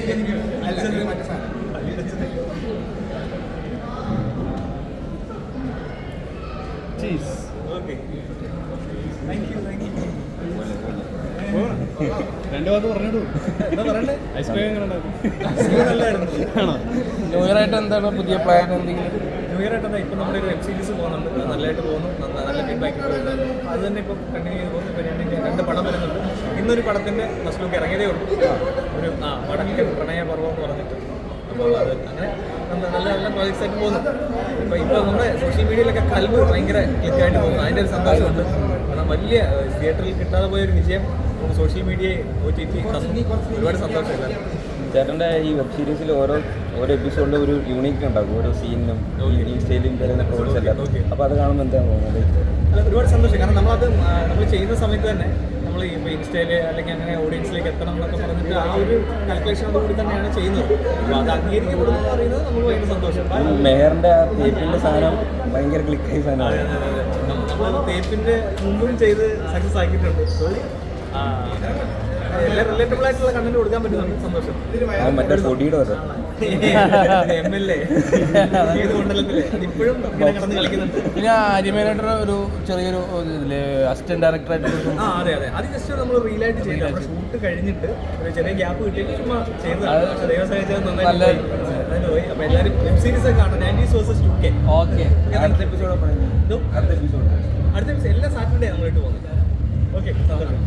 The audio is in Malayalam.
Cheese. Okay. Thank you. രണ്ട് വാക്ക് പറഞ്ഞിട്ടു. എന്താ പറയണ്ടേ? ഐസ്ക്രീം എങ്ങനെ ഉണ്ടാക്കും? നല്ലായിരുന്നു. ന്യൂ ഇയർ ആയിട്ട് എന്താണ് പുതിയ പ്ലാൻ എന്തെങ്കിലും? ന്യൂ ഇയർ ആയിട്ട് ഇപ്പം നമ്മുടെ ഒരു വെബ് സീരീസ് പോകുന്നുണ്ട്. അത് നല്ലതായിട്ട് പോകുന്നു. നല്ല ഫീഡ്ബാക്ക് പോകുന്നുണ്ട്. അത് തന്നെ ഇപ്പം കണ്ടിന്യൂ ചെയ്ത് പോകുന്നു. ഇപ്പം രണ്ട് പടം വരുന്നുണ്ട്. ഇന്നൊരു പടത്തിൻ്റെ ഫസ്റ്റ് ലുക്ക് ഇറങ്ങിയതേ ഉള്ളൂ. ഒരു വടക്കൻ പ്രണയപർവ്വം എന്ന് പറഞ്ഞിട്ട്. അപ്പോൾ അത് അങ്ങനെ നല്ല നല്ല പ്രോജക്ട്സ് ആയിട്ട് പോകുന്നു. ഇപ്പോൾ നമ്മുടെ സോഷ്യൽ മീഡിയയിലൊക്കെ കൽവ് ഭയങ്കര ക്ലിക്കായിട്ട് പോകുന്നു. അതിൻ്റെ ഒരു സന്തോഷമുണ്ട്. കാരണം വലിയ തിയേറ്ററിൽ കിട്ടാതെ പോയൊരു വിജയം സോഷ്യൽ മീഡിയ OTT ഒരുപാട് സന്തോഷമില്ല. ചേട്ടൻ്റെ ഈ വെബ് സീരീസിൽ ഓരോ എപ്പിസോഡിലും ഒരു യൂണിക്ക് ഉണ്ടാകും, ഓരോ സീനിനും ഇൻസ്റ്റയിലും വരുന്ന ട്രോൾസ് എല്ലാം. അപ്പോൾ അത് കാണുമ്പോൾ എന്താണ് തോന്നുന്നത്? അല്ല, ഒരുപാട് സന്തോഷം. കാരണം നമ്മൾ ചെയ്യുന്ന സമയത്ത് തന്നെ നമ്മൾ ഇപ്പോൾ ഇൻസ്റ്റയിൽ അല്ലെങ്കിൽ അങ്ങനെ ഓഡിയൻസിലേക്ക് എത്തണം എന്നൊക്കെ പറഞ്ഞിട്ട് ആ ഒരു കാൽക്കുലേഷനോട് കൂടി തന്നെയാണ് ചെയ്യുന്നത്. അപ്പോൾ അത് അംഗീകരിക്കപ്പെടുന്നു എന്ന് പറയുന്നത് നമുക്ക് ഭയങ്കര സന്തോഷം. മെഹറിൻ്റെ ആ തേപ്പിൻ്റെ സാധനം ഭയങ്കര ക്ലിക്കായി സാധനമാണ്. നമ്മൾ തേപ്പിൻ്റെ മുമ്പും ചെയ്ത് സക്സസ് ആക്കിയിട്ടുണ്ട്. സോ എല്ലാം റിലേറ്റബിൾ ആയിട്ടുള്ള കണ്ടന്റ് കൊടുക്കാൻ പറ്റുന്നുണ്ട്. സന്തോഷം. മറ്റേ പൊടിയുടെ വരെ MLA ഏത് മണ്ഡലത്തിലെ അതിപ്പോഴും കടന്ന് കളിക്കുന്നുണ്ട്. പിന്നെ ആര്യമേനായിട്ട് ഒരു ചെറിയൊരു ഇതില് അസിസ്റ്റന്റ് ഡയറക്ടറായിട്ട് അതെ അത് ജസ്റ്റ് നമ്മൾ റീലായിട്ട് ചെയ്തു. ഷൂട്ട് കഴിഞ്ഞിട്ട് ഒരു ചെറിയ ഗ്യാപ്പ് കിട്ടിയിട്ട് ചുമ്മാ ചെയ്തതാണ്. പക്ഷേ ദൈവം സഹായിച്ചത് നന്നായി പോയി. അപ്പോൾ എല്ലാവരും വെബ് സീരീസ് ഒക്കെ കാണും. 90s vs 2K. ഓക്കെ. അടുത്ത എപ്പിസോഡ് പറയുന്നത് അടുത്ത എപ്പിസോഡ് എല്ലാ സാറ്റർഡേ നമ്മളിട്ട് പോകുന്നത്. ഓക്കെ, സന്തോഷം.